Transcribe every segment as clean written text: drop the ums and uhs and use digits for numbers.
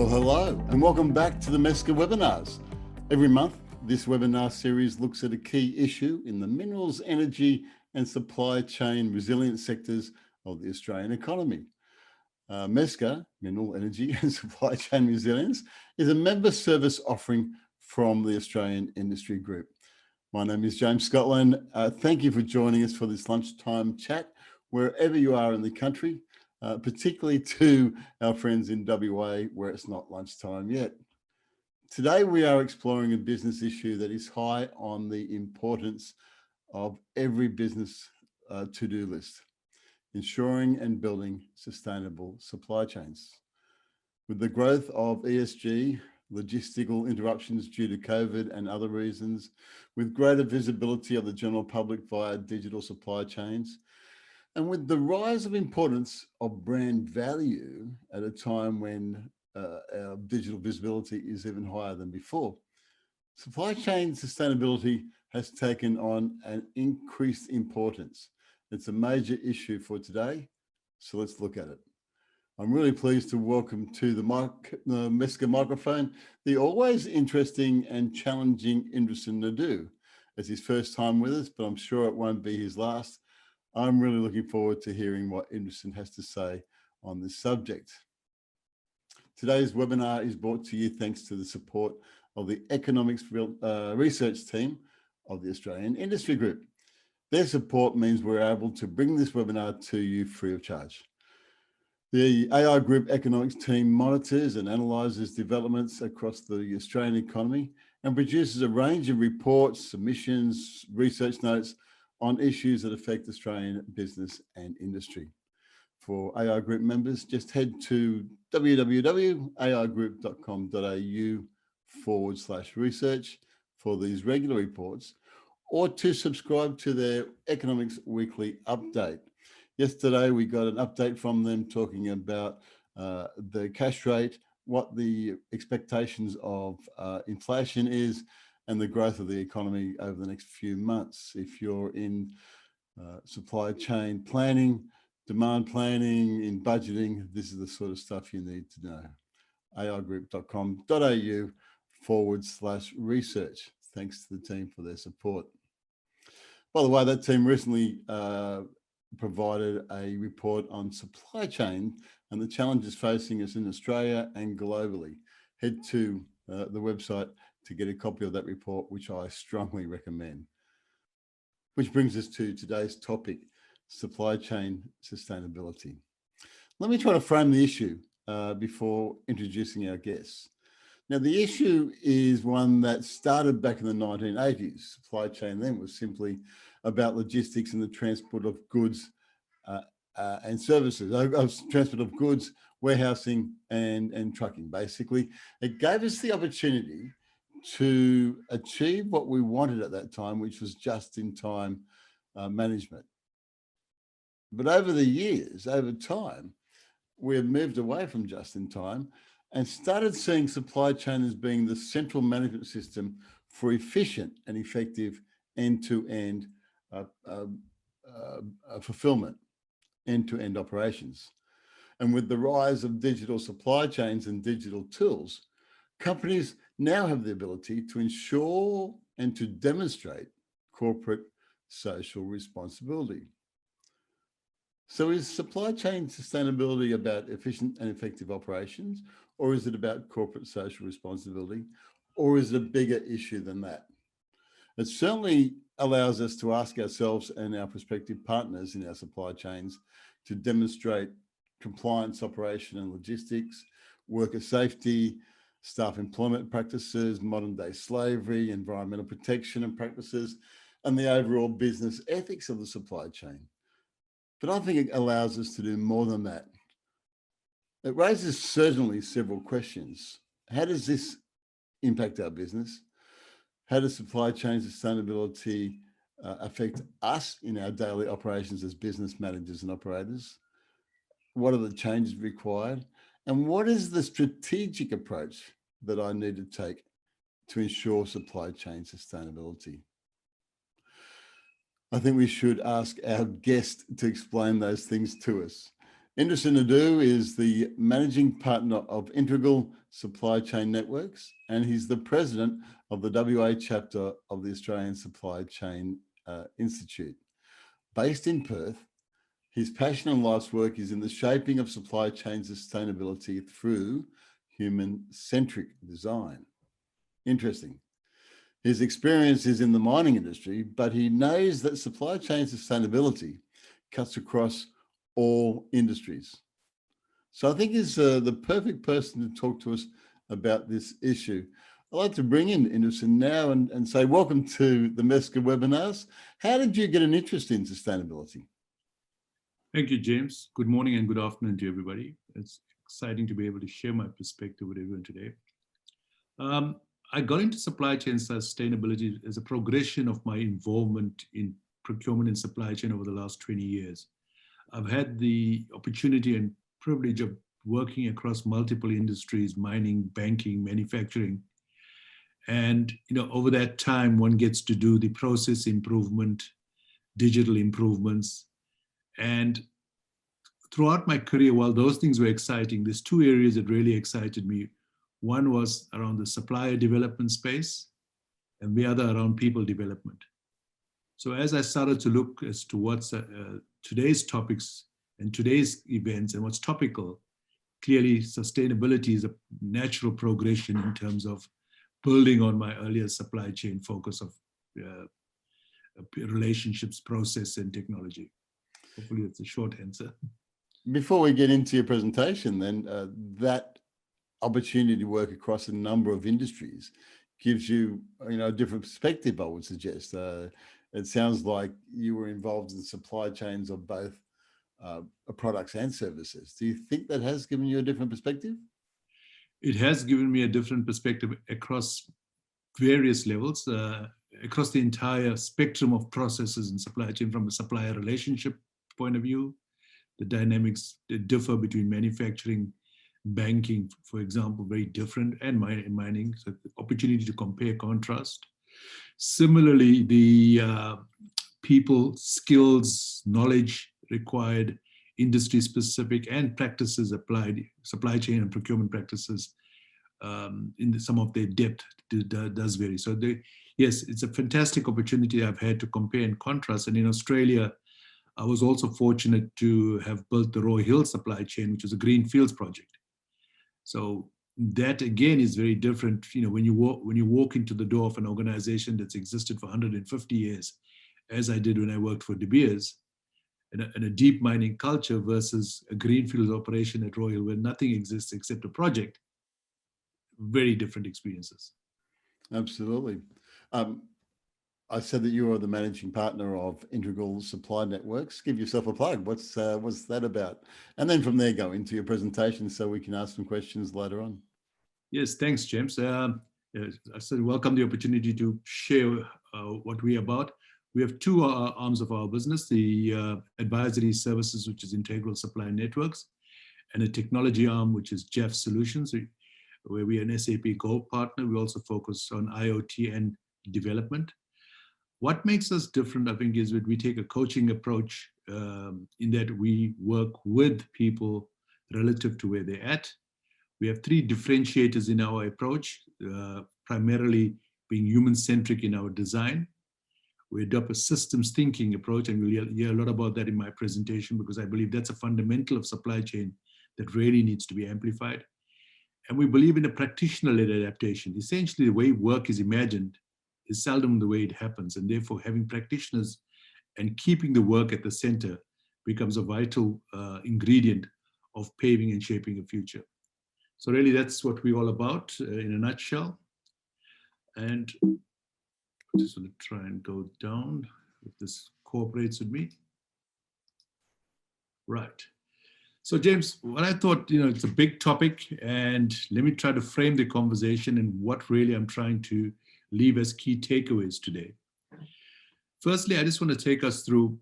Well, hello, and welcome back to the MESCA webinars. Every month, this webinar series looks at a key issue in the minerals, energy, and supply chain resilient sectors of the Australian economy. MESCA, Mineral, Energy, and Supply Chain Resilience, is a member service offering from the Australian Industry Group. My name is James Scotland. Thank you for joining us for this lunchtime chat, wherever you are in the country. Particularly to our friends in WA where it's not lunchtime yet. Today we are exploring a business issue that is high on the importance of every business to-do list, ensuring and building sustainable supply chains. With the growth of ESG, logistical interruptions due to COVID and other reasons, with greater visibility of the general public via digital supply chains, and with the rise of importance of brand value at a time when our digital visibility is even higher than before, supply chain sustainability has taken on an increased importance. It's a major issue for today, so let's look at it. I'm really pleased to welcome to the MESCA microphone the always interesting and challenging Indrasen Naidoo. It's his first time with us, but I'm sure it won't be his last. I'm really looking forward to hearing what Indrasen has to say on this subject. Today's webinar is brought to you thanks to the support of the Economics Research Team of the Australian Industry Group. Their support means we're able to bring this webinar to you free of charge. The AI Group Economics team monitors and analyses developments across the Australian economy and produces a range of reports, submissions, research notes on issues that affect Australian business and industry. For AI Group members, just head to www.aigroup.com.au/research for these regular reports, or to subscribe to their Economics Weekly Update. Yesterday, we got an update from them talking about the cash rate, what the expectations of inflation is, and the growth of the economy over the next few months. If you're in supply chain planning, demand planning, in budgeting, this is the sort of stuff you need to know. aigroup.com.au/research. Thanks to the team for their support. By the way, that team recently provided a report on supply chain and the challenges facing us in Australia and globally. Head to the website to get a copy of that report, which I strongly recommend. Which brings us to today's topic, supply chain sustainability. Let me try to frame the issue before introducing our guests. Now, the issue is one that started back in the 1980s. Supply chain then was simply about logistics and the transport of goods and services, transport of goods, warehousing and trucking, basically. It gave us the opportunity to achieve what we wanted at that time, which was just-in-time management. But over the years, over time, we have moved away from just-in-time and started seeing supply chain as being the central management system for efficient and effective end-to-end fulfillment, end-to-end operations. And with the rise of digital supply chains and digital tools, companies now have the ability to ensure and to demonstrate corporate social responsibility. So is supply chain sustainability about efficient and effective operations, or is it about corporate social responsibility, or is it a bigger issue than that? It certainly allows us to ask ourselves and our prospective partners in our supply chains to demonstrate compliance, operation and logistics, worker safety, staff employment practices, modern day slavery, environmental protection and practices, and the overall business ethics of the supply chain. But I think it allows us to do more than that. It raises certainly several questions. How does this impact our business? How does supply chain sustainability affect us in our daily operations as business managers and operators? What are the changes required? And what is the strategic approach that I need to take to ensure supply chain sustainability? I think we should ask our guest to explain those things to us. Indrasen Naidoo is the managing partner of Integral Supply Chain Networks, and he's the president of the WA chapter of the Australian Supply Chain Institute. Based in Perth, his passion and life's work is in the shaping of supply chain sustainability through human-centric design. Interesting. His experience is in the mining industry, but he knows that supply chain sustainability cuts across all industries. So I think he's the perfect person to talk to us about this issue. I'd like to bring in Indrasen now and say, welcome to the MESCA webinars. How did you get an interest in sustainability? Thank you, James. Good morning and good afternoon to everybody. It's exciting to be able to share my perspective with everyone today. I got into supply chain sustainability as a progression of my involvement in procurement and supply chain over the last 20 years. I've had the opportunity and privilege of working across multiple industries, mining, banking, manufacturing. And over that time, one gets to do the process improvement, digital improvements. And throughout my career, while those things were exciting, there's two areas that really excited me. One was around the supplier development space, and the other around people development. So as I started to look as to what's today's topics and today's events and what's topical, clearly sustainability is a natural progression in terms of building on my earlier supply chain focus of relationships, process, and technology. Hopefully that's a short answer. Before we get into your presentation, then, that opportunity to work across a number of industries gives you, a different perspective, I would suggest. It sounds like you were involved in supply chains of both products and services. Do you think that has given you a different perspective? It has given me a different perspective across various levels, across the entire spectrum of processes in supply chain, from a supplier relationship point of view. The dynamics differ between manufacturing, banking, for example, very different, and mining, so the opportunity to compare, contrast. Similarly, the people, skills, knowledge required, industry-specific and practices applied, supply chain and procurement practices, in some of their depth does vary. So yes, it's a fantastic opportunity I've had to compare and contrast. And in Australia, I was also fortunate to have built the Roy Hill supply chain, which was a greenfields project. So that again is very different. When you walk into the door of an organization that's existed for 150 years, as I did when I worked for De Beers, and a deep mining culture versus a greenfields operation at Roy Hill where nothing exists except a project. Very different experiences. Absolutely. I said that you are the managing partner of Integral Supply Networks. Give yourself a plug. What's that about? And then from there, go into your presentation so we can ask some questions later on. Yes, thanks, James. I said welcome the opportunity to share what we're about. We have two arms of our business, the advisory services, which is Integral Supply Networks, and a technology arm, which is Jeff Solutions, where we are an SAP Gold partner. We also focus on IoT and development. What makes us different, I think, is that we take a coaching approach in that we work with people relative to where they're at. We have three differentiators in our approach, primarily being human-centric in our design. We adopt a systems thinking approach, and we'll hear a lot about that in my presentation because I believe that's a fundamental of supply chain that really needs to be amplified. And we believe in a practitioner-led adaptation. Essentially, the way work is imagined is seldom the way it happens, and therefore having practitioners and keeping the work at the center becomes a vital ingredient of paving and shaping a future. So really that's what we're all about in a nutshell. And I just want to try and go down if this cooperates with me. Right. So James, what I thought, it's a big topic, and let me try to frame the conversation and what really I'm trying to leave as key takeaways today. Firstly, I just want to take us through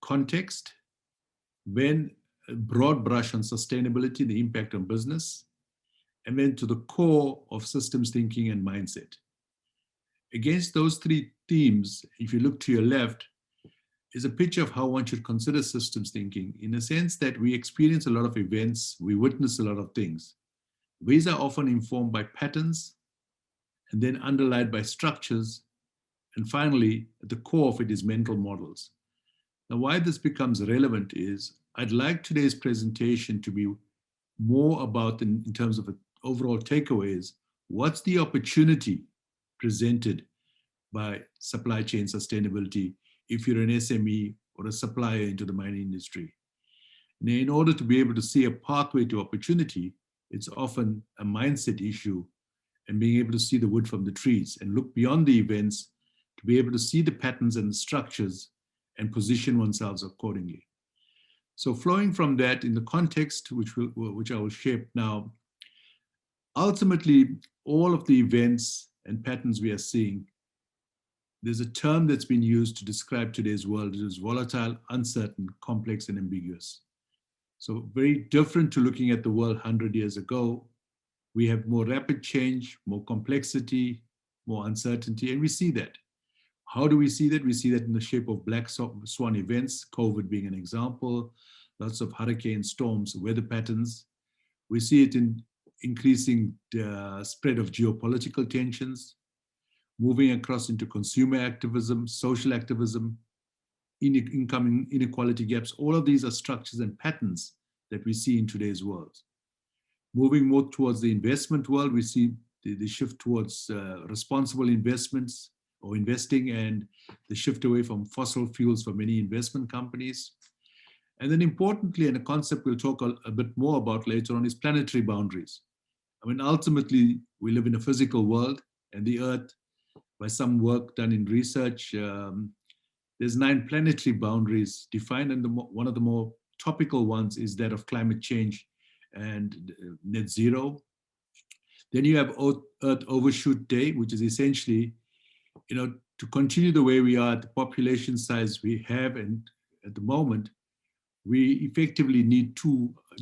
context, then a broad brush on sustainability, the impact on business, and then to the core of systems thinking and mindset. Against those three themes, if you look to your left, is a picture of how one should consider systems thinking, in a sense that we experience a lot of events, we witness a lot of things. These are often informed by patterns and then underlined by structures. And finally, at the core of it is mental models. Now, why this becomes relevant is I'd like today's presentation to be more about, in terms of overall takeaways, what's the opportunity presented by supply chain sustainability if you're an SME or a supplier into the mining industry. Now, in order to be able to see a pathway to opportunity, it's often a mindset issue and being able to see the wood from the trees and look beyond the events to be able to see the patterns and the structures and position oneself accordingly. So flowing from that in the context, which I will shape now, ultimately, all of the events and patterns we are seeing, there's a term that's been used to describe today's world. It is volatile, uncertain, complex, and ambiguous. So very different to looking at the world 100 years ago. We have more rapid change, more complexity, more uncertainty, and we see that. How do we see that? We see that in the shape of black swan events, COVID being an example, lots of hurricane storms, weather patterns. We see it in increasing spread of geopolitical tensions, moving across into consumer activism, social activism, incoming inequality gaps. All of these are structures and patterns that we see in today's world. Moving more towards the investment world, we see the shift towards responsible investments or investing, and the shift away from fossil fuels for many investment companies. And then importantly, and a concept we'll talk a bit more about later on, is planetary boundaries. I mean, ultimately, we live in a physical world, and the Earth, by some work done in research, there's 9 planetary boundaries defined, and one of the more topical ones is that of climate change and net zero. Then you have Earth Overshoot Day, which is essentially, to continue the way we are at the population size we have, and at the moment, we effectively need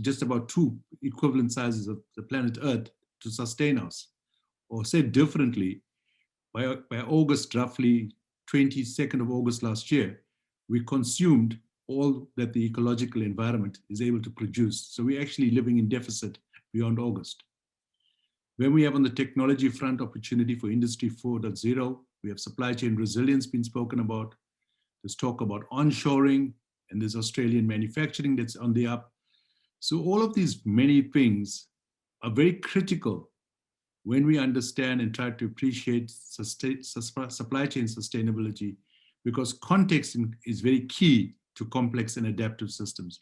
just about two equivalent sizes of the planet Earth to sustain us. Or said differently, by August, roughly 22nd of August last year, we consumed all that the ecological environment is able to produce. So we're actually living in deficit beyond August. When we have on the technology front opportunity for Industry 4.0, we have supply chain resilience being spoken about. There's talk about onshoring, and there's Australian manufacturing that's on the up. So all of these many things are very critical when we understand and try to appreciate supply chain sustainability, because context is very key to complex and adaptive systems.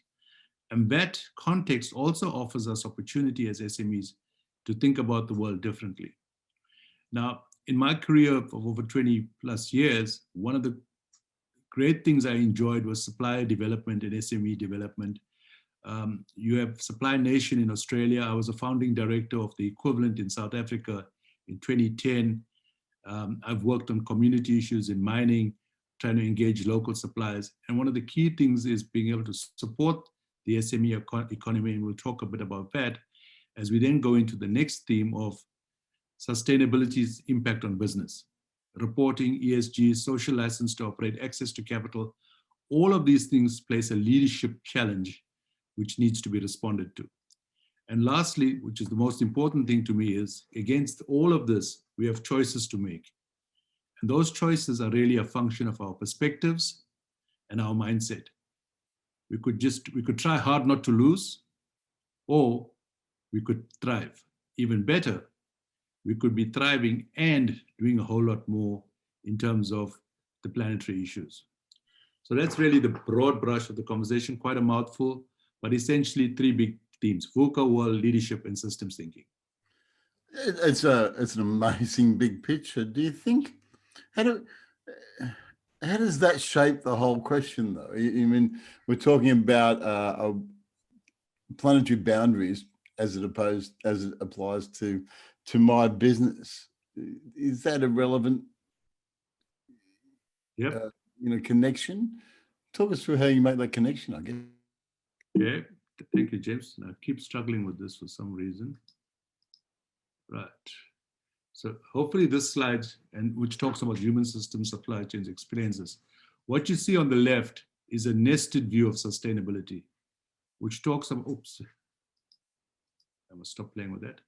And that context also offers us opportunity as SMEs to think about the world differently. Now, in my career of over 20 plus years, one of the great things I enjoyed was supplier development and SME development. You have Supply Nation in Australia. I was a founding director of the equivalent in South Africa in 2010. I've worked on community issues in mining, trying to engage local suppliers. And one of the key things is being able to support the SME economy, and we'll talk a bit about that as we then go into the next theme of sustainability's impact on business. Reporting, ESG, social license to operate, access to capital, all of these things place a leadership challenge which needs to be responded to. And lastly, which is the most important thing to me, is against all of this, we have choices to make. And those choices are really a function of our perspectives and our mindset. We could try hard not to lose, or we could thrive. Even better, we could be thriving and doing a whole lot more in terms of the planetary issues. So that's really the broad brush of the conversation, quite a mouthful, but essentially 3 big themes: VUCA, world, leadership, and systems thinking. It's an amazing big picture. Do you think, how does that shape the whole question though? I mean, we're talking about planetary boundaries as it applies to my business. Is that a relevant connection? Talk us through how you make that connection, I guess. Yeah, thank you, James. I keep struggling with this for some reason. Right. So hopefully this slide, and which talks about human systems, supply chains, explains this. What you see on the left is a nested view of sustainability, which talks about, oops, I must stop playing with that.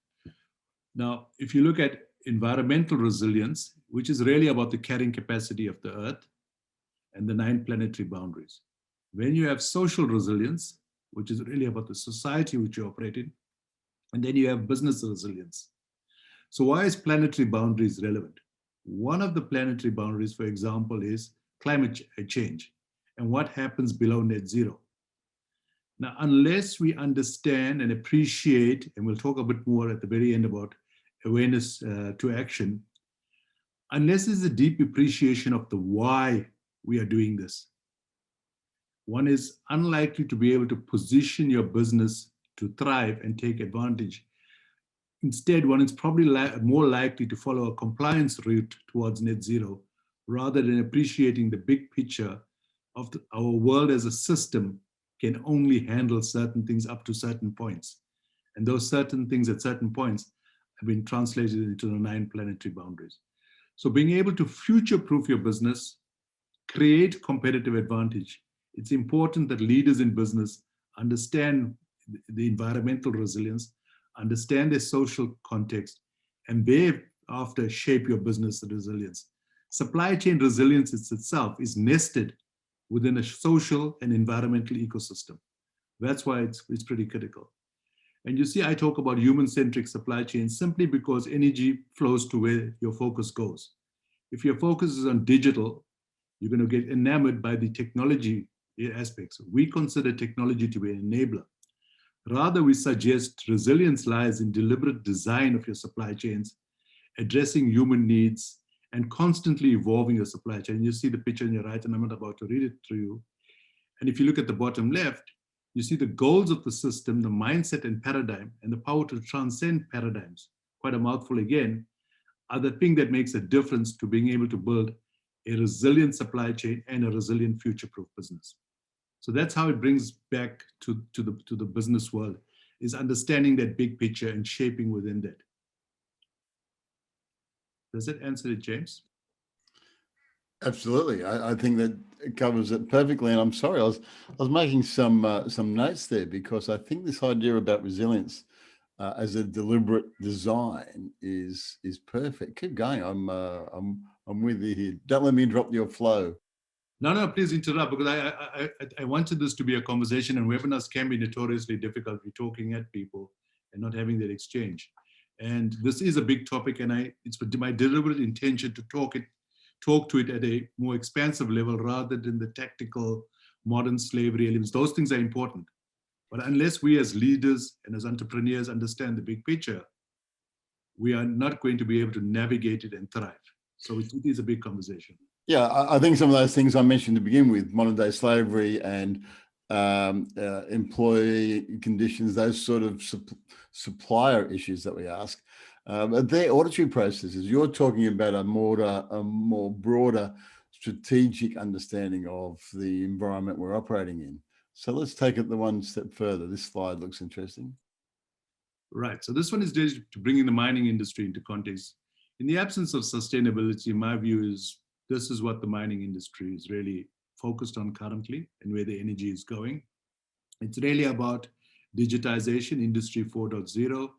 Now, if you look at environmental resilience, which is really about the carrying capacity of the Earth and the 9 planetary boundaries. When you have social resilience, which is really about the society which you operate in, and then you have business resilience. So why is planetary boundaries relevant? One of the planetary boundaries, for example, is climate change and what happens below net zero. Now, unless we understand and appreciate, and we'll talk a bit more at the very end about awareness to action, unless there's a deep appreciation of the why we are doing this, one is unlikely to be able to position your business to thrive and take advantage. Instead, one is probably more likely to follow a compliance route towards net zero rather than appreciating the big picture of our world as a system can only handle certain things up to certain points. And those certain things at certain points have been translated into the 9 planetary boundaries. So being able to future-proof your business, create competitive advantage, it's important that leaders in business understand the environmental resilience, understand their social context, and thereafter shape your business resilience. Supply chain resilience itself is nested within a social and environmental ecosystem. That's why it's pretty critical. And you see, I talk about human-centric supply chains simply because energy flows to where your focus goes. If your focus is on digital, you're going to get enamored by the technology aspects. We consider technology to be an enabler. Rather, we suggest resilience lies in deliberate design of your supply chains, addressing human needs, and constantly evolving your supply chain. You see the picture on your right, and I'm not about to read it to you. And if you look at the bottom left, you see the goals of the system, the mindset and paradigm, and the power to transcend paradigms, quite a mouthful again, are the thing that makes a difference to being able to build a resilient supply chain and a resilient future-proof business. So that's how it brings back to the business world, is understanding that big picture and shaping within that. Does that answer it, James? Absolutely. I think that it covers it perfectly. And I'm sorry, I was making some notes there because I think this idea about resilience as a deliberate design is perfect. Keep going. I'm with you here. Don't let me interrupt your flow. No, please interrupt, because I wanted this to be a conversation, and webinars can be notoriously difficult. We're talking at people and not having that exchange. And this is a big topic, and it's my deliberate intention to talk to it at a more expansive level rather than the tactical modern slavery elements. Those things are important. But unless we as leaders and as entrepreneurs understand the big picture, we are not going to be able to navigate it and thrive. So it is a big conversation. Yeah, I think some of those things I mentioned to begin with, modern day slavery and employee conditions, those sort of supplier issues that we ask, they're auditory processes. You're talking about a more broader strategic understanding of the environment we're operating in. So let's take it the one step further. This slide looks interesting. Right. So this one is dedicated to bringing the mining industry into context. In the absence of sustainability, my view is this is what the mining industry is really focused on currently and where the energy is going. It's really about digitization, Industry 4.0,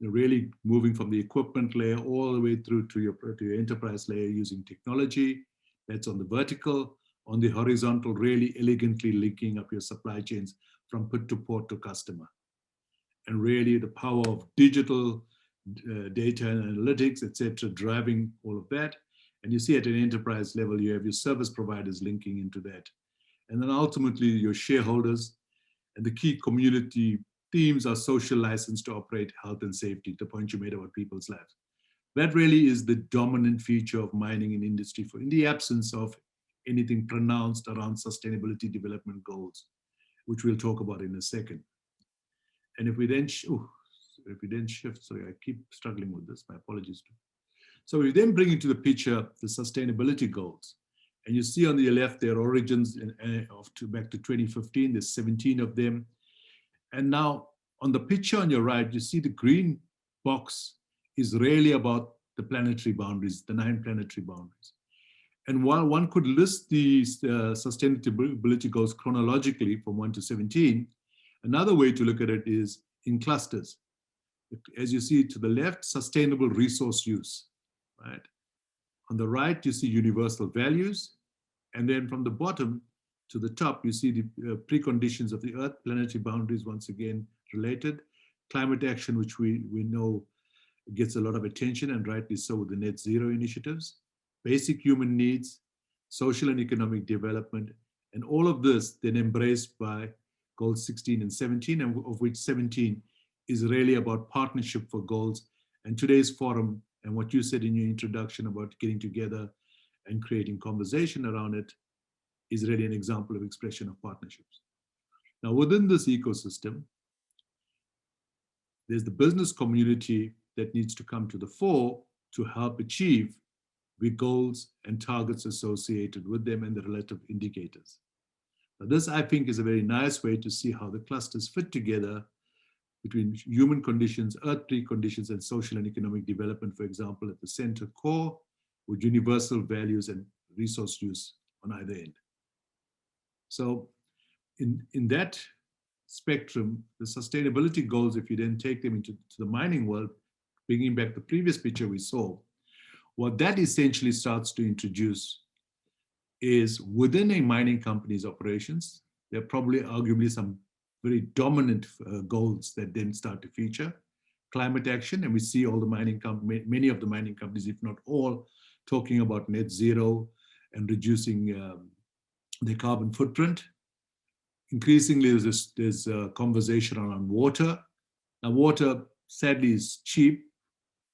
really moving from the equipment layer all the way through to your enterprise layer using technology. That's on the vertical. On the horizontal, really elegantly linking up your supply chains from put to port to customer. And really the power of digital data and analytics, etc., driving all of that. And you see at an enterprise level, you have your service providers linking into that. And then ultimately your shareholders and the key community themes are social license to operate, health and safety, the point you made about people's lives. That really is the dominant feature of mining in industry in the absence of anything pronounced around sustainability development goals, which we'll talk about in a second. And if we then shift, sorry, I keep struggling with this, my apologies. So we then bring into the picture the sustainability goals. And you see on the left their origins back to 2015, there's 17 of them. And now on the picture on your right, you see the green box is really about the planetary boundaries, the 9 planetary boundaries. And while one could list these sustainability goals chronologically from 1 to 17, another way to look at it is in clusters. As you see to the left, sustainable resource use, right? On the right, you see universal values. And then from the bottom to the top, you see the preconditions of the Earth, planetary boundaries, once again related, climate action, which we know gets a lot of attention, and rightly so, with the net zero initiatives, basic human needs, social and economic development, and all of this then embraced by goals 16 and 17, and of which 17 is really about partnership for goals. And today's forum, and what you said in your introduction about getting together and creating conversation around it, is really an example of expression of partnerships. Now, within this ecosystem, there's the business community that needs to come to the fore to help achieve the goals and targets associated with them and the relative indicators. Now, this, I think, is a very nice way to see how the clusters fit together between human conditions, earth preconditions, and social and economic development, for example, at the center core, with universal values and resource use on either end. So in that spectrum, the sustainability goals, if you then take them into the mining world, bringing back the previous picture we saw, what that essentially starts to introduce is within a mining company's operations, there are probably arguably some very dominant goals that then start to feature. Climate action, and we see all the mining many of the mining companies, if not all, talking about net zero and reducing their carbon footprint. Increasingly, there's a conversation around water. Now, water, sadly, is cheap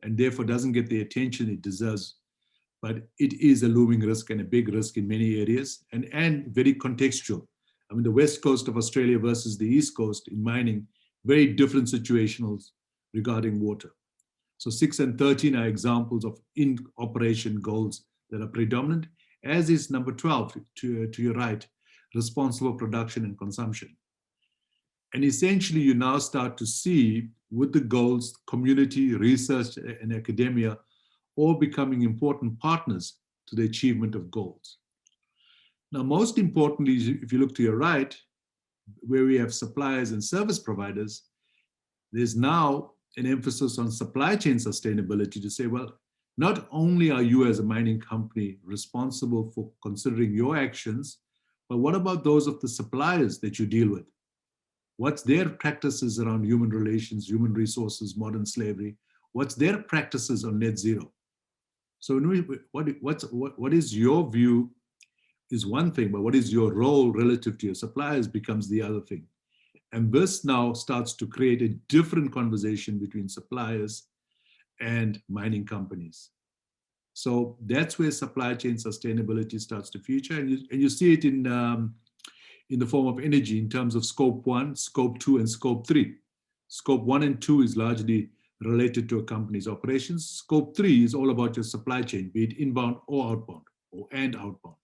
and therefore doesn't get the attention it deserves, but it is a looming risk and a big risk in many areas, and very contextual. I mean, the west coast of Australia versus the east coast in mining, very different situationals regarding water. So 6 and 13 are examples of in-operation goals that are predominant, as is number 12 to your right, responsible production and consumption. And essentially, you now start to see with the goals, community, research, and academia all becoming important partners to the achievement of goals. Now, most importantly, if you look to your right, where we have suppliers and service providers, there's now an emphasis on supply chain sustainability to say, well, not only are you as a mining company responsible for considering your actions, but what about those of the suppliers that you deal with? What's their practices around human relations, human resources, modern slavery? What's their practices on net zero? So what is your view is one thing, but what is your role relative to your suppliers becomes the other thing. And this now starts to create a different conversation between suppliers and mining companies. So that's where supply chain sustainability starts to feature. And you see it in the form of energy in terms of scope 1, scope 2, and scope 3. Scope 1 and 2 is largely related to a company's operations. Scope 3 is all about your supply chain, be it inbound or outbound, and outbound.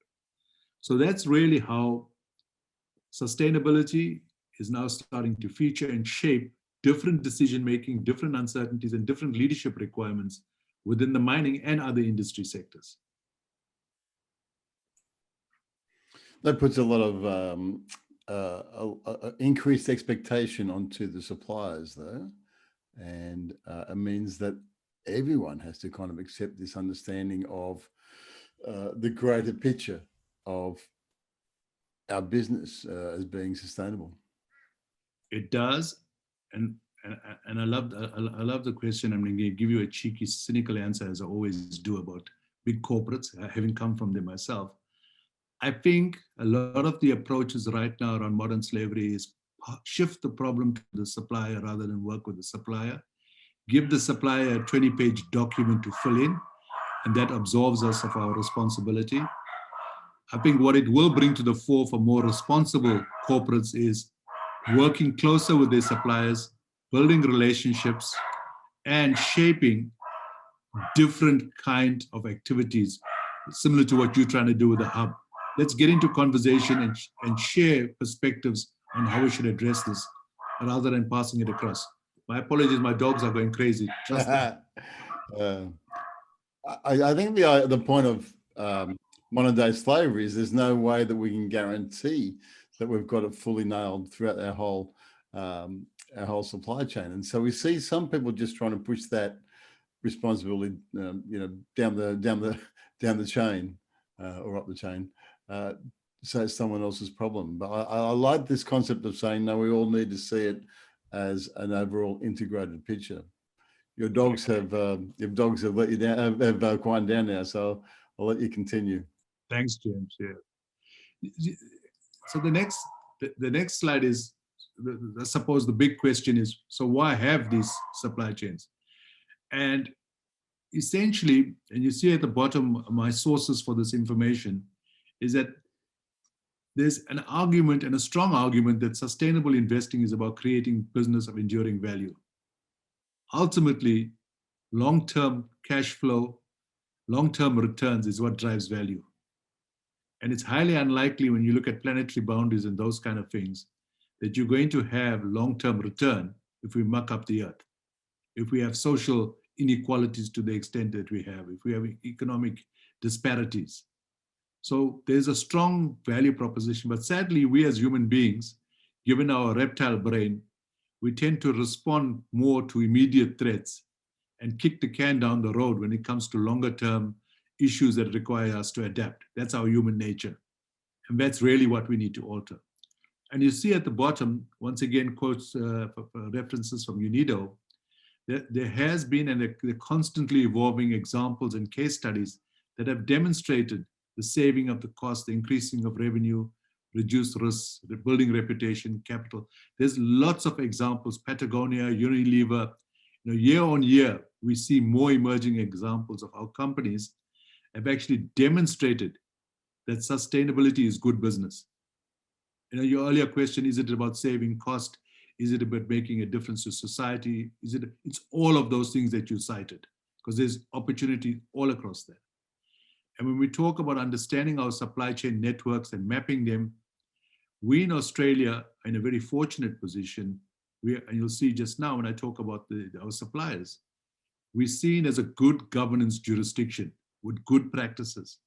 So that's really how sustainability is now starting to feature and shape different decision-making, different uncertainties, and different leadership requirements within the mining and other industry sectors. That puts a lot of increased expectation onto the suppliers, though, and it means that everyone has to kind of accept this understanding of the greater picture of our business as being sustainable. It does, and I love the question. I'm going to give you a cheeky, cynical answer, as I always do, about big corporates, having come from them myself. I think a lot of the approaches right now around modern slavery is shift the problem to the supplier rather than work with the supplier. Give the supplier a 20-page document to fill in, and that absolves us of our responsibility. I think what it will bring to the fore for more responsible corporates is working closer with their suppliers, building relationships, and shaping different kind of activities, similar to what you're trying to do with the hub. Let's get into conversation and share perspectives on how we should address this, rather than passing it across. My apologies, my dogs are going crazy. Trust me. I think the point of modern day slavery is there's no way that we can guarantee that we've got it fully nailed throughout our whole supply chain. And so we see some people just trying to push that responsibility, down the chain or up the chain. So it's someone else's problem. But I like this concept of saying, no, we all need to see it as an overall integrated picture. Your dogs have let you down, have quieted down now, so I'll let you continue. Thanks, James. Yeah. So the next slide is, I suppose the big question is, so why have these supply chains? And essentially, and you see at the bottom, my sources for this information is that there's an argument, and a strong argument, that sustainable investing is about creating business of enduring value. Ultimately, long-term cash flow, long-term returns is what drives value. And it's highly unlikely, when you look at planetary boundaries and those kind of things, that you're going to have long-term return if we muck up the earth, if we have social inequalities to the extent that we have, if we have economic disparities. So there's a strong value proposition, but sadly, we as human beings, given our reptile brain, we tend to respond more to immediate threats and kick the can down the road when it comes to longer term issues that require us to adapt. That's our human nature. And that's really what we need to alter. And you see at the bottom, once again, quotes, references from UNIDO, there has been, and they're constantly evolving examples and case studies that have demonstrated the saving of the cost, the increasing of revenue, reduced risks, the building reputation, capital. There's lots of examples, Patagonia, Unilever. Year on year, we see more emerging examples of how companies have actually demonstrated that sustainability is good business. Your earlier question, is it about saving cost? Is it about making a difference to society? It's all of those things that you cited, because there's opportunity all across that. And when we talk about understanding our supply chain networks and mapping them, we in Australia are in a very fortunate position. And you'll see just now when I talk about our suppliers, we're seen as a good governance jurisdiction with good practices.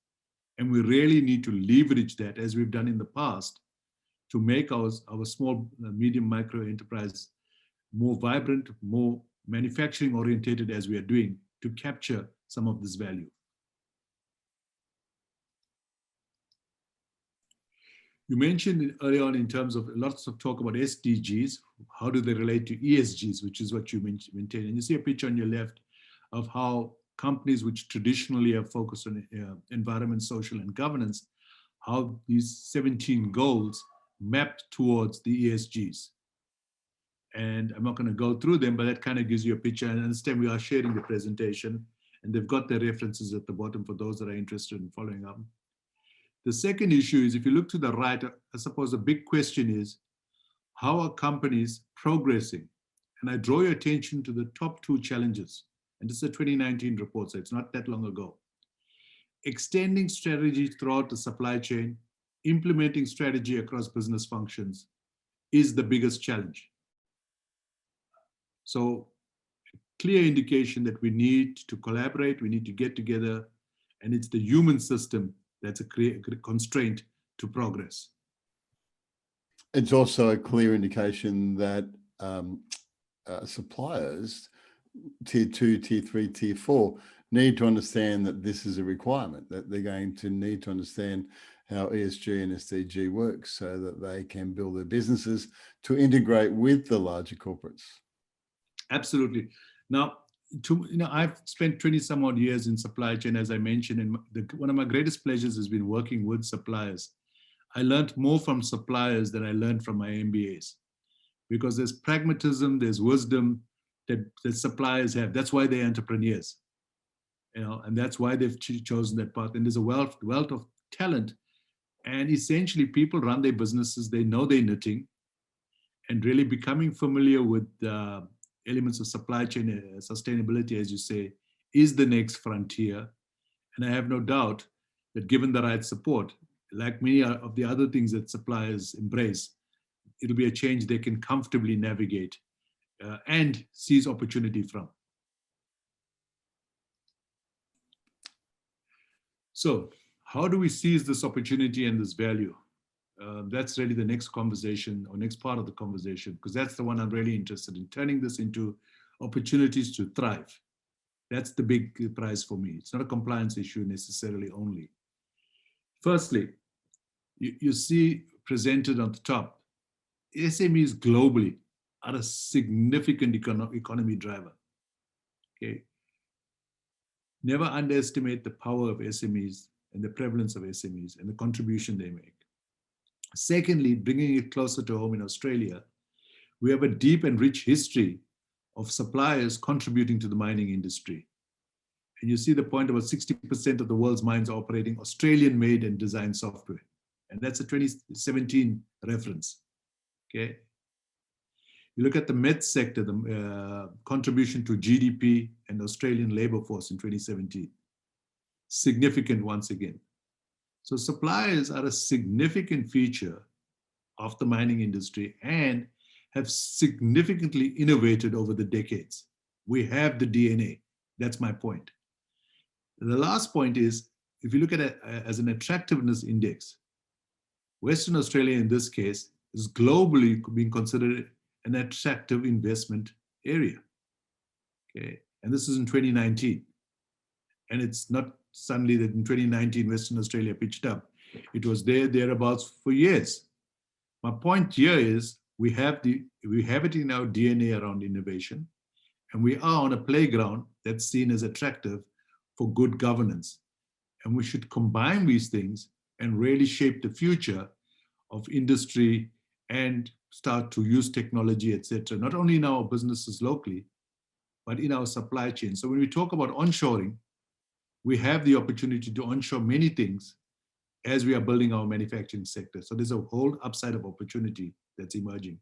And we really need to leverage that, as we've done in the past, to make our small, medium, micro enterprise more vibrant, more manufacturing orientated, as we are doing, to capture some of this value. You mentioned earlier on, in terms of lots of talk about SDGs, how do they relate to ESGs, which is what you maintain. And you see a picture on your left of how companies which traditionally have focused on environment, social, and governance, how these 17 goals map towards the ESGs. And I'm not going to go through them, but that kind of gives you a picture. And understand we are sharing the presentation, and they've got their references at the bottom for those that are interested in following up. The second issue is, if you look to the right, I suppose the big question is, how are companies progressing? And I draw your attention to the top two challenges. And this is a 2019 report, so it's not that long ago. Extending strategy throughout the supply chain, implementing strategy across business functions is the biggest challenge. So, clear indication that we need to collaborate, we need to get together, and it's the human system that's a constraint to progress. It's also a clear indication that suppliers, tier 2, tier 3, tier 4, need to understand that this is a requirement, that they're going to need to understand how ESG and SDG works, so that they can build their businesses to integrate with the larger corporates. Absolutely. Now, I've spent 20 some odd years in supply chain, as I mentioned, and one of my greatest pleasures has been working with suppliers. I learned more from suppliers than I learned from my MBAs, because there's pragmatism, there's wisdom that suppliers have. That's why they're entrepreneurs, and that's why they've chosen that path. And there's a wealth of talent, and essentially people run their businesses, they know they're knitting, and really becoming familiar with elements of supply chain sustainability, as you say, is the next frontier. And I have no doubt that, given the right support, like many of the other things that suppliers embrace, it'll be a change they can comfortably navigate and seize opportunity from. So How do we seize this opportunity and this value? That's really the next conversation or next part of the conversation, because that's the one I'm really interested in, turning this into opportunities to thrive. That's the big prize for me. It's not a compliance issue necessarily only. Firstly, you see presented on the top, SMEs globally are a significant economy driver. Okay. Never underestimate the power of SMEs and the prevalence of SMEs and the contribution they make. Secondly, bringing it closer to home in Australia, we have a deep and rich history of suppliers contributing to the mining industry. And you see the point, about 60% of the world's mines are operating Australian-made and designed software. And that's a 2017 reference, okay? You look at the met sector, the contribution to GDP and Australian labor force in 2017. Significant once again. So suppliers are a significant feature of the mining industry and have significantly innovated over the decades. We have the DNA. That's my point. The last point is, if you look at it as an attractiveness index, Western Australia in this case is globally being considered an attractive investment area. Okay, and this is in 2019. And it's not suddenly that in 2019 Western Australia pitched up. It was thereabouts for years. My point here is we have it in our DNA around innovation, and we are on a playground that's seen as attractive for good governance. And we should combine these things and really shape the future of industry and start to use technology, etc., not only in our businesses locally, but in our supply chain. So when we talk about onshoring, we have the opportunity to onshore many things as we are building our manufacturing sector. So there's a whole upside of opportunity that's emerging,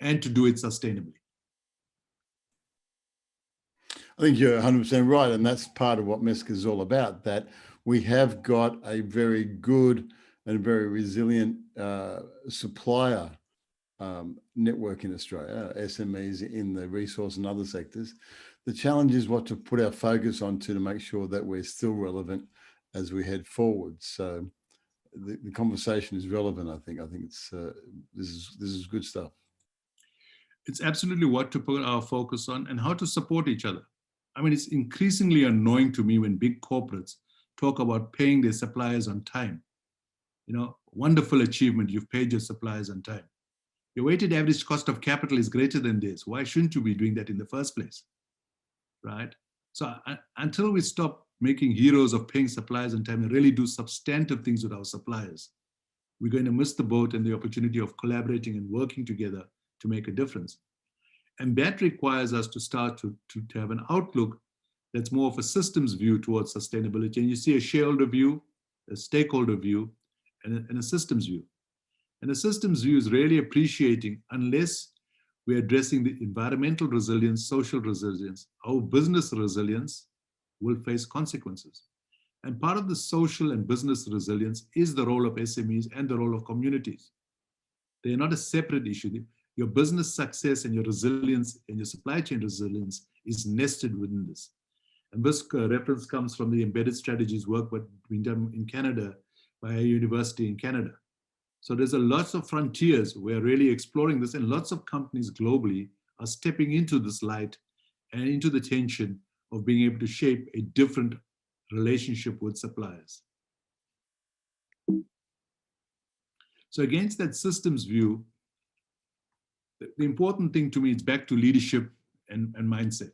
and to do it sustainably. I think you're 100% right. And that's part of what MESCA is all about, that we have got a very good and very resilient supplier network in Australia, SMEs in the resource and other sectors. The challenge is what to put our focus on to make sure that we're still relevant as we head forward. So the conversation is relevant, I think. I think it's this is good stuff. It's absolutely what to put our focus on and how to support each other. I mean, it's increasingly annoying to me when big corporates talk about paying their suppliers on time. You know, wonderful achievement, you've paid your suppliers on time. Your weighted average cost of capital is greater than this. Why shouldn't you be doing that in the first place, right? So until we stop making heroes of paying suppliers on time and really do substantive things with our suppliers, we're going to miss the boat and the opportunity of collaborating and working together to make a difference. And that requires us to start to have an outlook that's more of a systems view towards sustainability. And you see a shareholder view, a stakeholder view, and a systems view. And a systems view is really appreciating, unless we're addressing the environmental resilience, social resilience, our business resilience will face consequences. And part of the social and business resilience is the role of SMEs and the role of communities. They're not a separate issue. Your business success and your resilience and your supply chain resilience is nested within this. And this reference comes from the embedded strategies work that's being done in Canada by a university in Canada. So there's a lots of frontiers. We're really exploring this, and lots of companies globally are stepping into this light and into the tension of being able to shape a different relationship with suppliers. So against that systems view, the important thing to me is back to leadership and mindset.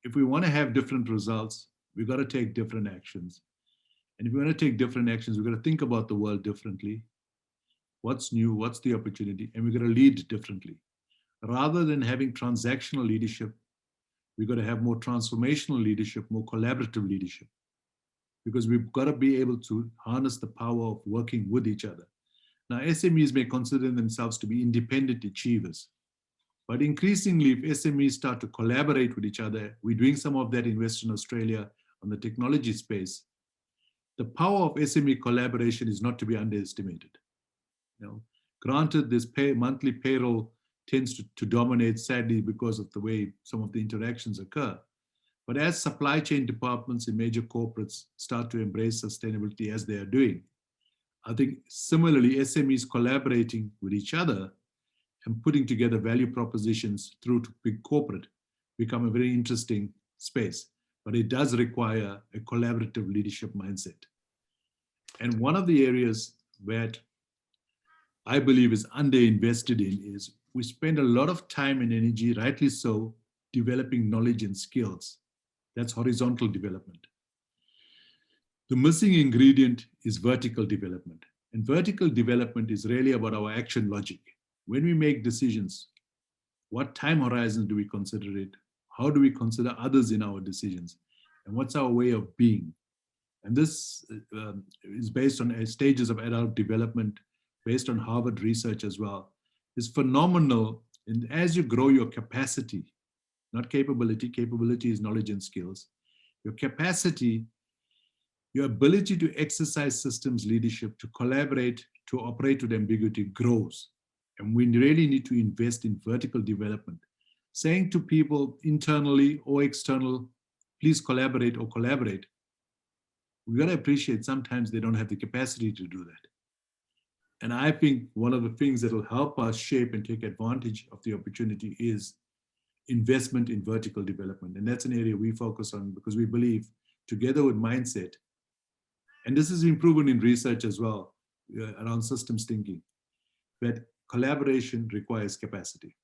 If we want to have different results, we've got to take different actions. And if we want to take different actions, we've got to think about the world differently. What's new? What's the opportunity? And we've got to lead differently. Rather than having transactional leadership, we've got to have more transformational leadership, more collaborative leadership. Because we've got to be able to harness the power of working with each other. Now, SMEs may consider themselves to be independent achievers. But increasingly, if SMEs start to collaborate with each other, we're doing some of that in Western Australia on the technology space. The power of SME collaboration is not to be underestimated. You know, granted, this monthly payroll tends to dominate, sadly, because of the way some of the interactions occur. But as supply chain departments in major corporates start to embrace sustainability as they are doing, I think similarly SMEs collaborating with each other and putting together value propositions through to big corporate become a very interesting space. But it does require a collaborative leadership mindset. And one of the areas that I believe is underinvested in is we spend a lot of time and energy, rightly so, developing knowledge and skills. That's horizontal development. The missing ingredient is vertical development. And vertical development is really about our action logic. When we make decisions, what time horizon do we consider it? How do we consider others in our decisions? And what's our way of being? And this is based on stages of adult development, based on Harvard research as well. It's phenomenal. And as you grow your capacity, not capability, capability is knowledge and skills, your capacity, your ability to exercise systems leadership, to collaborate, to operate with ambiguity grows. And we really need to invest in vertical development. Saying to people internally or external, please collaborate or collaborate, we got to appreciate sometimes they don't have the capacity to do that. And I think one of the things that will help us shape and take advantage of the opportunity is investment in vertical development. And that's an area we focus on because we believe together with mindset, and this is improvement in research as well, around systems thinking, that collaboration requires capacity.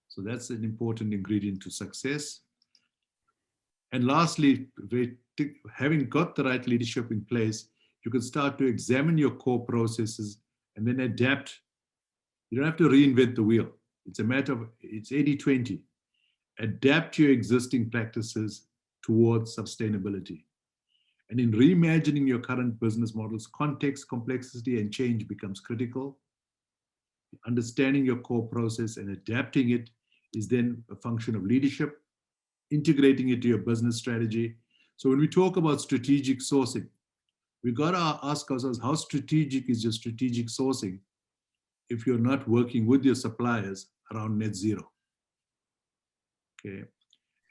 So that's an important ingredient to success. And lastly, having got the right leadership in place, you can start to examine your core processes and then adapt. You don't have to reinvent the wheel. It's a matter of, it's 80-20. Adapt your existing practices towards sustainability. And in reimagining your current business models, context, complexity, and change becomes critical. Understanding your core process and adapting it is then a function of leadership, integrating it to your business strategy. So when we talk about strategic sourcing, we got to ask ourselves, how strategic is your strategic sourcing if you're not working with your suppliers around net zero? Okay.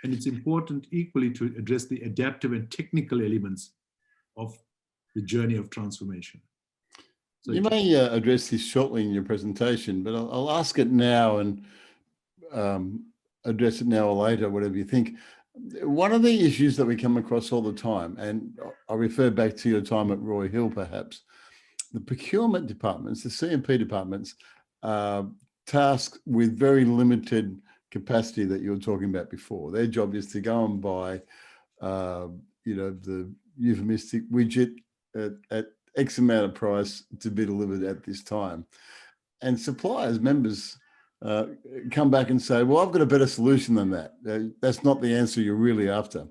And it's important equally to address the adaptive and technical elements of the journey of transformation. So you may address this shortly in your presentation, but I'll ask it now and address it now or later, whatever you think. One of the issues that we come across all the time, and I'll refer back to your time at Roy Hill perhaps, the procurement departments, the C&P departments, tasked with very limited capacity that you were talking about before. Their job is to go and buy, the euphemistic widget at X amount of price to be delivered at this time. And suppliers, members, come back and say, well, I've got a better solution than that. That's not the answer you're really after.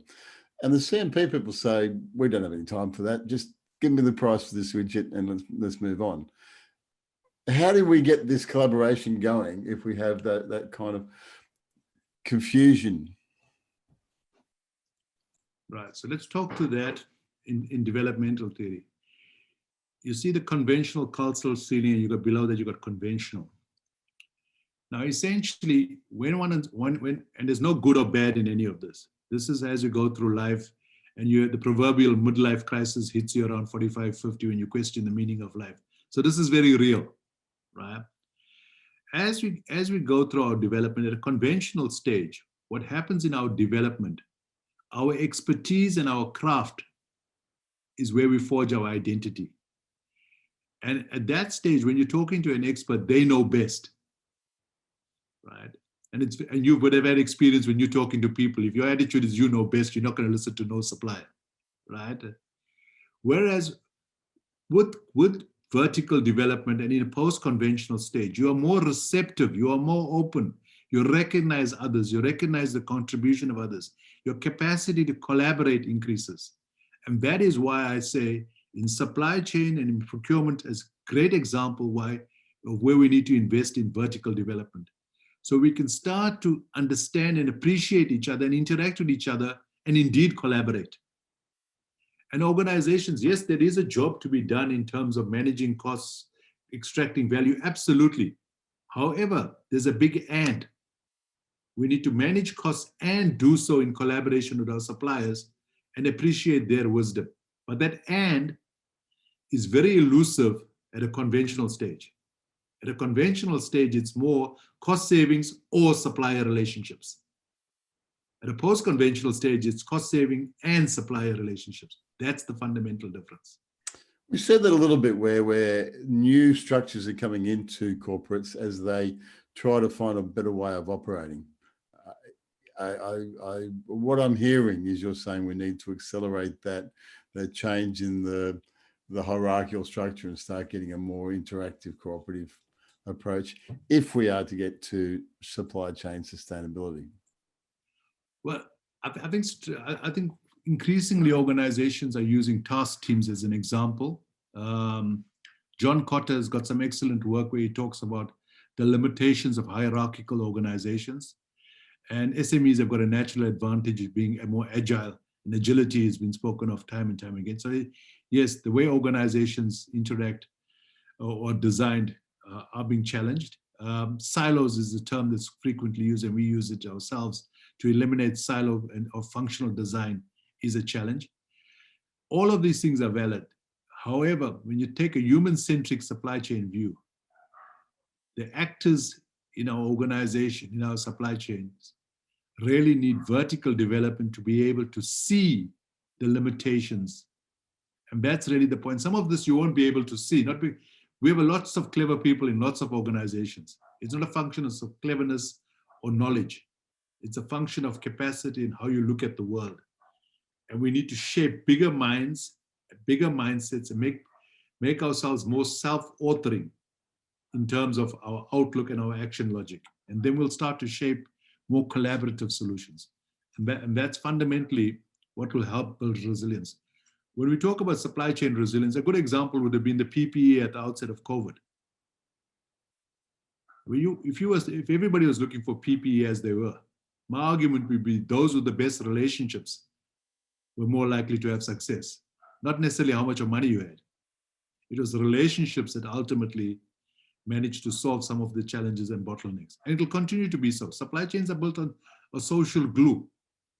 And the C&P people say, we don't have any time for that. Just give me the price for this widget and let's move on. How do we get this collaboration going if we have that kind of confusion? Right, so let's talk to that in developmental theory. You see the conventional cultural ceiling, and you got below that, you got conventional. Now, essentially, and there's no good or bad in any of this. This is as you go through life, and the proverbial midlife crisis hits you around 45, 50 when you question the meaning of life. So this is very real, right? As we go through our development at a conventional stage, what happens in our development, our expertise and our craft is where we forge our identity. And at that stage, when you're talking to an expert, they know best, right? And you would have had experience when you're talking to people. If your attitude is you know best, you're not going to listen to no supplier, right? Whereas with vertical development and in a post-conventional stage, you are more receptive, you are more open, you recognize others, you recognize the contribution of others, your capacity to collaborate increases. And that is why I say in supply chain and in procurement as a great example of where we need to invest in vertical development. So we can start to understand and appreciate each other and interact with each other and indeed collaborate. And organizations, yes, there is a job to be done in terms of managing costs, extracting value, absolutely. However, there's a big and. We need to manage costs and do so in collaboration with our suppliers and appreciate their wisdom. But that "and" is very elusive at a conventional stage. At a conventional stage, it's more cost savings or supplier relationships. At a post-conventional stage, it's cost saving and supplier relationships. That's the fundamental difference. We said that a little bit where new structures are coming into corporates as they try to find a better way of operating. What I'm hearing is you're saying we need to accelerate that change in the hierarchical structure and start getting a more interactive cooperative approach if we are to get to supply chain sustainability. Well, I think increasingly organizations are using task teams as an example. John Cotter has got some excellent work where he talks about the limitations of hierarchical organizations. And SMEs have got a natural advantage of being more agile, and agility has been spoken of time and time again. So yes, the way organizations interact or designed are being challenged. Silos is the term that's frequently used, and we use it ourselves. To eliminate silo or functional design is a challenge. All of these things are valid. However, when you take a human-centric supply chain view, the actors in our organization, in our supply chains, really need vertical development to be able to see the limitations. And that's really the point. Some of this you won't be able to see. We have lots of clever people in lots of organizations. It's not a function of cleverness or knowledge. It's a function of capacity and how you look at the world. And we need to shape bigger minds, bigger mindsets, and make ourselves more self-authoring in terms of our outlook and our action logic. And then we'll start to shape more collaborative solutions. And that's fundamentally what will help build resilience. When we talk about supply chain resilience, a good example would have been the PPE at the outset of COVID. If everybody was looking for PPE as they were, my argument would be those with the best relationships were more likely to have success. Not necessarily how much of money you had. It was the relationships that ultimately managed to solve some of the challenges and bottlenecks. And it'll continue to be so. Supply chains are built on a social glue,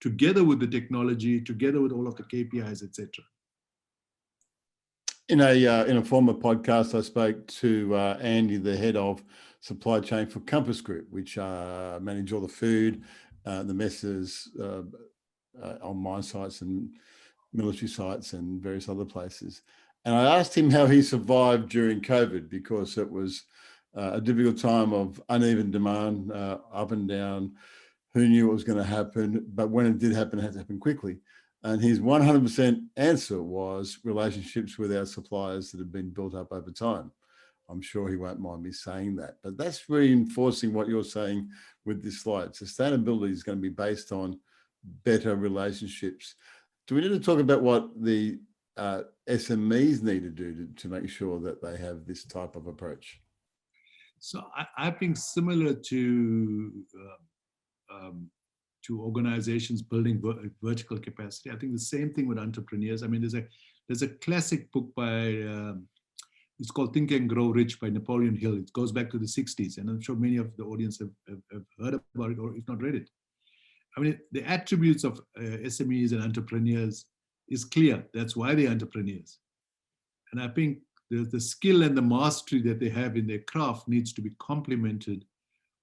together with the technology, together with all of the KPIs, etc. In a former podcast, I spoke to Andy, the head of supply chain for Compass Group, which manage all the food, the messes on mine sites and military sites and various other places. And I asked him how he survived during COVID, because it was a difficult time of uneven demand, up and down. Who knew what was going to happen? But when it did happen, it had to happen quickly. And his 100% answer was relationships with our suppliers that have been built up over time. I'm sure he won't mind me saying that. But that's reinforcing what you're saying with this slide. Sustainability is going to be based on better relationships. Do we need to talk about what the SMEs need to do to make sure that they have this type of approach? So I think similar to organizations building vertical capacity, I think the same thing with entrepreneurs. I mean, there's a classic book by, it's called Think and Grow Rich by Napoleon Hill. It goes back to the 60s, and I'm sure many of the audience have heard about it, or if not read it. I mean, the attributes of SMEs and entrepreneurs is clear. That's why they're entrepreneurs. And I think the skill and the mastery that they have in their craft needs to be complemented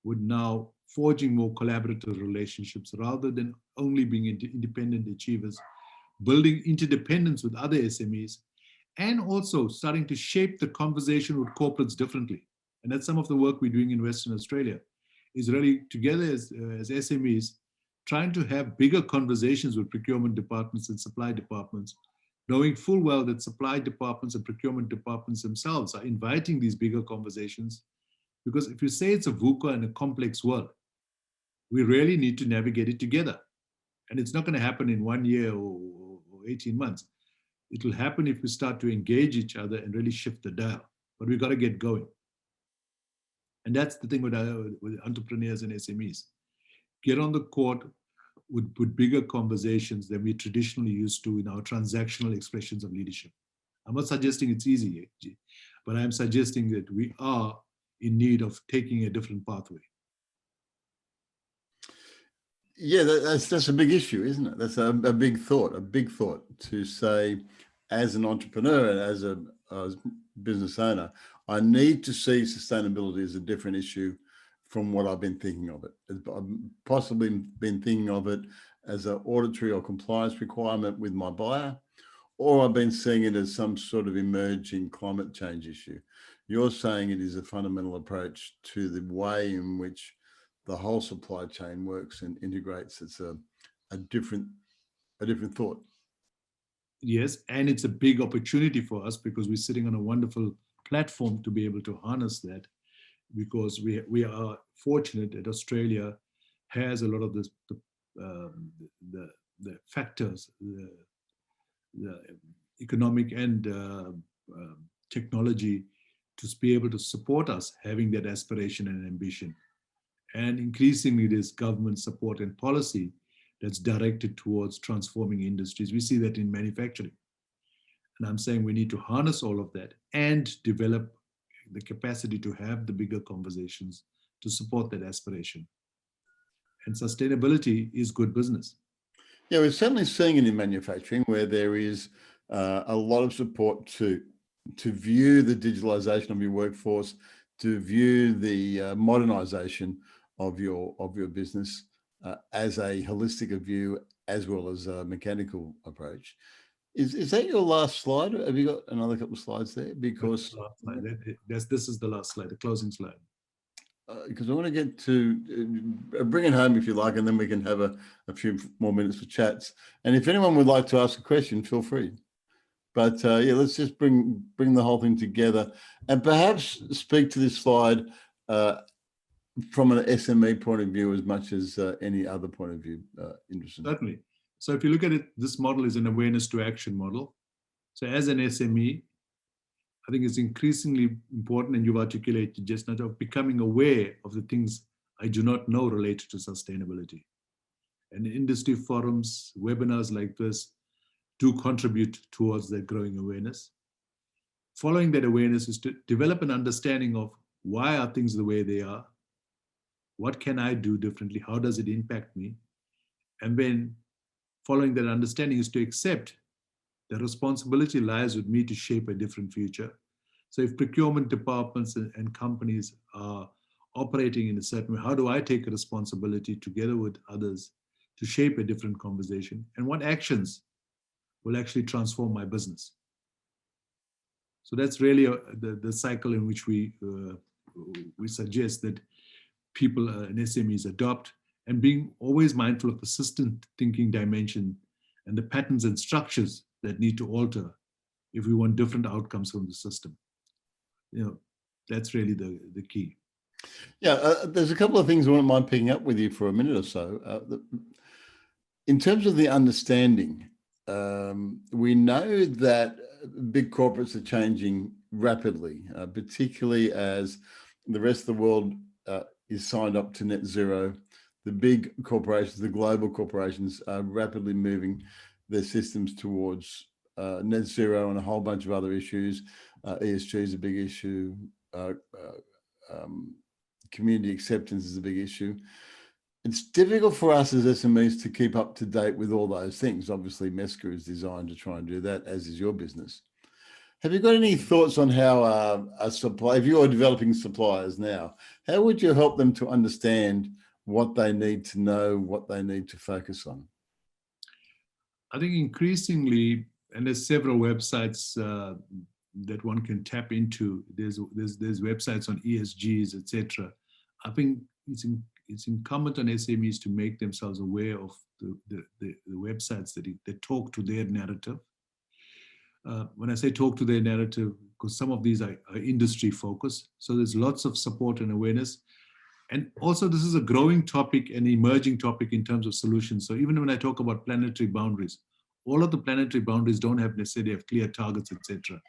with now forging more collaborative relationships rather than only being independent achievers, building interdependence with other SMEs, and also starting to shape the conversation with corporates differently. And that's some of the work we're doing in Western Australia, is really together as SMEs, trying to have bigger conversations with procurement departments and supply departments, knowing full well that supply departments and procurement departments themselves are inviting these bigger conversations. Because if you say it's a VUCA and a complex world, we really need to navigate it together. And it's not going to happen in 1 year or 18 months. It will happen if we start to engage each other and really shift the dial. But we've got to get going. And that's the thing with entrepreneurs and SMEs. Get on the court with bigger conversations than we traditionally used to in our transactional expressions of leadership. I'm not suggesting it's easy, but I'm suggesting that we are in need of taking a different pathway. Yeah, that's a big issue, isn't it? That's a big thought to say, as an entrepreneur and as a business owner, I need to see sustainability as a different issue from what I've been thinking of it. I've possibly been thinking of it as an auditory or compliance requirement with my buyer, or I've been seeing it as some sort of emerging climate change issue. You're saying it is a fundamental approach to the way in which the whole supply chain works and integrates. It's a different thought. Yes, and it's a big opportunity for us because we're sitting on a wonderful platform to be able to harness that, because we are fortunate that Australia has a lot of um, the factors, the economic and technology to be able to support us having that aspiration and ambition. And increasingly, there's government support and policy that's directed towards transforming industries. We see that in manufacturing. And I'm saying we need to harness all of that and develop the capacity to have the bigger conversations to support that aspiration. And sustainability is good business. Yeah, we're certainly seeing it in manufacturing, where there is a lot of support to view the digitalization of your workforce, to view the modernization of your business as a holistic view as well as a mechanical approach. Is that your last slide? Have you got another couple of slides there? Because This is the last slide, the closing slide. because I want to get to bring it home if you like, and then we can have a few more minutes for chats. And if anyone would like to ask a question, feel free. But yeah, let's just bring the whole thing together and perhaps speak to this slide from an SME point of view as much as any other point of view. Interesting. Certainly. So if you look at it, this model is an awareness to action model. So as an SME, I think it's increasingly important, and you've articulated just now, of becoming aware of the things I do not know related to sustainability. And industry forums, webinars like this do contribute towards that growing awareness. Following that awareness is to develop an understanding of why are things the way they are? What can I do differently? How does it impact me? And then following that understanding is to accept the responsibility lies with me to shape a different future. So if procurement departments and companies are operating in a certain way, how do I take a responsibility together with others to shape a different conversation? And what actions will actually transform my business? So that's really the cycle in which we suggest that people and SMEs adopt, and being always mindful of the system thinking dimension and the patterns and structures that need to alter if we want different outcomes from the system. That's really the key. Yeah, there's a couple of things I wouldn't mind picking up with you for a minute or so. In terms of the understanding, we know that big corporates are changing rapidly, particularly as the rest of the world is signed up to net zero. The big corporations, the global corporations, are rapidly moving their systems towards net zero and a whole bunch of other issues. ESG is a big issue. Community acceptance is a big issue. It's difficult for us as SMEs to keep up to date with all those things. Obviously, MESCA is designed to try and do that, as is your business. Have you got any thoughts on how a supply, if you are developing suppliers now, how would you help them to understand what they need to know, what they need to focus on? I think increasingly, and there's several websites that one can tap into. There's websites on ESGs, etc. I think it's incumbent on SMEs to make themselves aware of the websites that talk to their narrative. When I say talk to their narrative, because some of these are industry focused, so there's lots of support and awareness. And also, this is a growing topic and emerging topic in terms of solutions. So even when I talk about planetary boundaries, all of the planetary boundaries don't necessarily have clear targets, etc.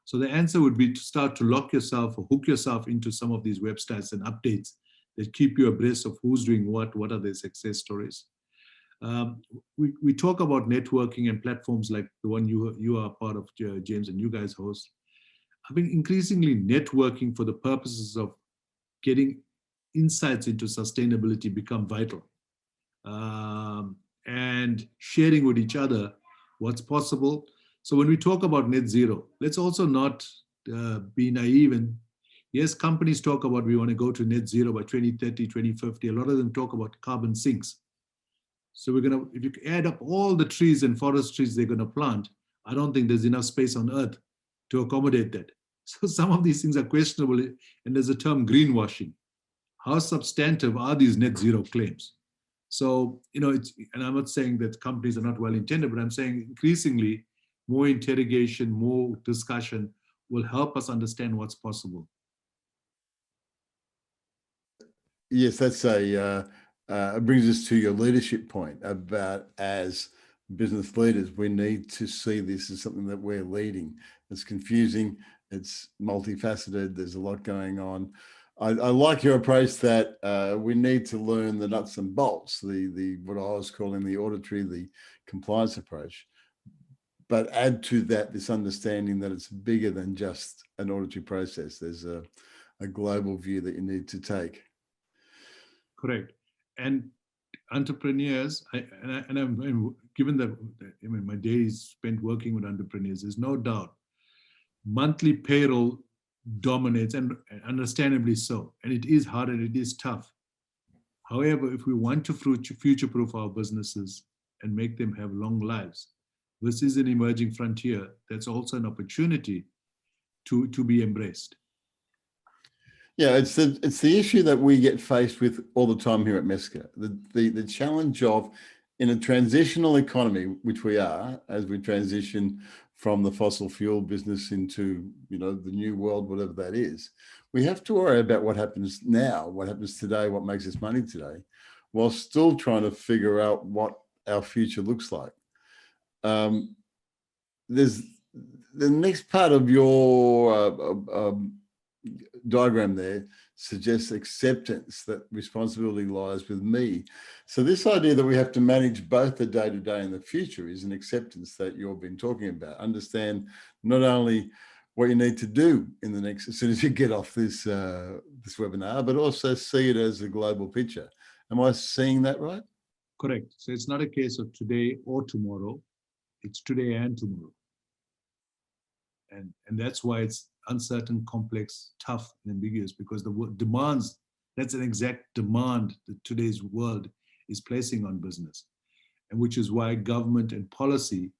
So the answer would be to start to lock yourself or hook yourself into some of these websites and updates that keep you abreast of who's doing what are their success stories. We talk about networking and platforms like the one you are part of, James, and you guys host. I think increasingly networking for the purposes of getting insights into sustainability become vital. and sharing with each other what's possible. So when we talk about net zero, let's also not be naive. And yes, companies talk about we want to go to net zero by 2030, 2050. A lot of them talk about carbon sinks. So we're going to, if you add up all the trees and forest trees they're going to plant, I don't think there's enough space on Earth to accommodate that. So some of these things are questionable. And there's a term greenwashing. How substantive are these net zero claims? So, and I'm not saying that companies are not well intended, but I'm saying increasingly more interrogation, more discussion will help us understand what's possible. Yes, that's it brings us to your leadership point about, as business leaders, we need to see this as something that we're leading. It's confusing, it's multifaceted, there's a lot going on. I like your approach that we need to learn the nuts and bolts, the what I was calling the auditory, the compliance approach, but add to that this understanding that it's bigger than just an auditory process. There's a global view that you need to take. Correct. And entrepreneurs, I'm given that my days spent working with entrepreneurs, there's no doubt monthly payroll dominates, and understandably so. And it is hard and it is tough. However, if we want to future-proof our businesses and make them have long lives, this is an emerging frontier that's also an opportunity to be embraced. Yeah, it's the issue that we get faced with all the time here at MESCA. The challenge of, in a transitional economy, which we are, as we transition from the fossil fuel business into the new world, whatever that is, we have to worry about what happens now, what happens today, what makes us money today, while still trying to figure out what our future looks like. There's the next part of your diagram there suggests acceptance, that responsibility lies with me. So this idea that we have to manage both the day-to-day and the future is an acceptance that you've been talking about. Understand not only what you need to do in the next, as soon as you get off this this webinar, but also see it as a global picture. Am I seeing that right? Correct. So it's not a case of today or tomorrow, it's today and tomorrow. And that's why it's uncertain, complex, tough, and ambiguous, because the demands, that's an exact demand that today's world is placing on business. And which is why government and policy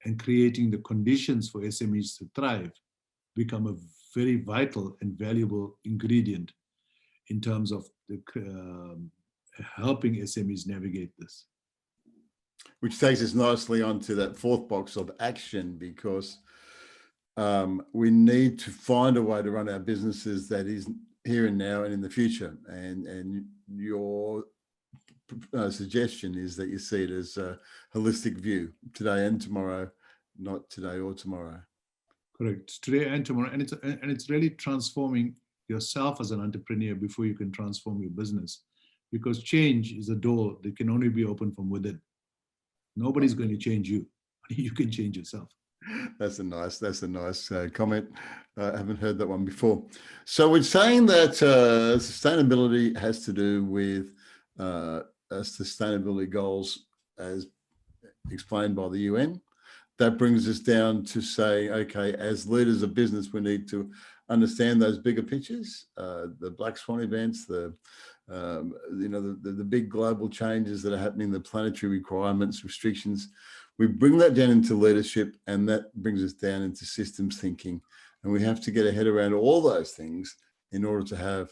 and creating the conditions for SMEs to thrive become a very vital and valuable ingredient in terms of helping SMEs navigate this. Which takes us nicely onto that fourth box of action, because we need to find a way to run our businesses that is here and now and in the future. And your suggestion is that you see it as a holistic view, today and tomorrow, not today or tomorrow. Correct. Today and tomorrow. And it's really transforming yourself as an entrepreneur before you can transform your business. Because change is a door that can only be opened from within. Nobody's going to change you. You can change yourself. That's a nice comment. I haven't heard that one before. So we're saying that sustainability has to do with sustainability goals as explained by the UN. That brings us down to say, okay, as leaders of business, we need to understand those bigger pictures, the black swan events, the big global changes that are happening, the planetary requirements, restrictions. We bring that down into leadership, and that brings us down into systems thinking. And we have to get a head around all those things in order to have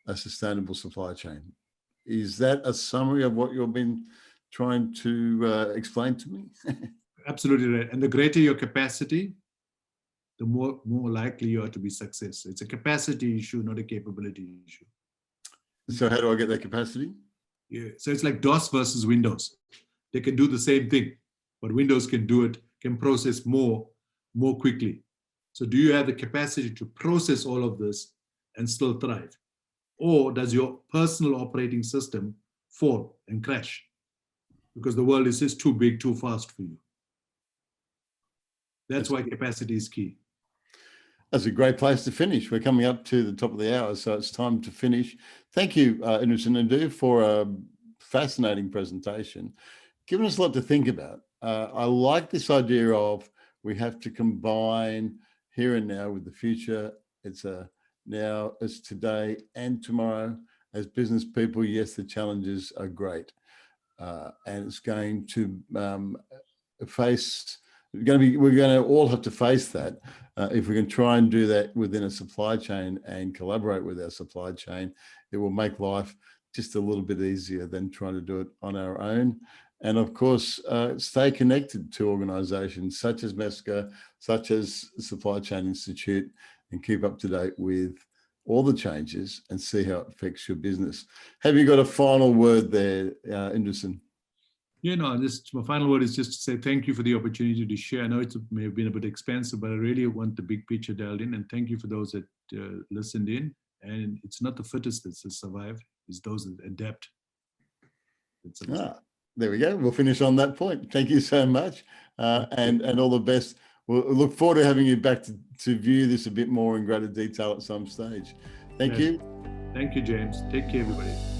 a sustainable supply chain. Is that a summary of what you've been trying to explain to me? Absolutely right. And the greater your capacity, the more likely you are to be successful. It's a capacity issue, not a capability issue. So how do I get that capacity? Yeah. So it's like DOS versus Windows. They can do the same thing, but Windows can do it, can process more quickly. So do you have the capacity to process all of this and still thrive? Or does your personal operating system fall and crash because the world is just too big, too fast for you? That's why capacity is key. That's a great place to finish. We're coming up to the top of the hour, so it's time to finish. Thank you, Indrasen Naidoo, for fascinating presentation, given us a lot to think about. I like this idea of we have to combine here and now with the future. It's a now, it's today and tomorrow. As business people, yes, the challenges are great. And it's going to we're going to all have to face that. If we can try and do that within a supply chain and collaborate with our supply chain, it will make life just a little bit easier than trying to do it on our own. And of course, stay connected to organizations such as MESCA, such as the Supply Chain Institute, and keep up to date with all the changes and see how it affects your business. Have you got a final word there, Indrasen? Yeah, no, my final word is just to say thank you for the opportunity to share. I know it may have been a bit expensive, but I really want the big picture dialed in. And thank you for those that listened in. And it's not the fittest that survive, it's those that adapt. There we go. We'll finish on that point. Thank you so much, and all the best. We'll look forward to having you back to view this a bit more in greater detail at some stage. Thank you. Thank you, James. Take care, everybody.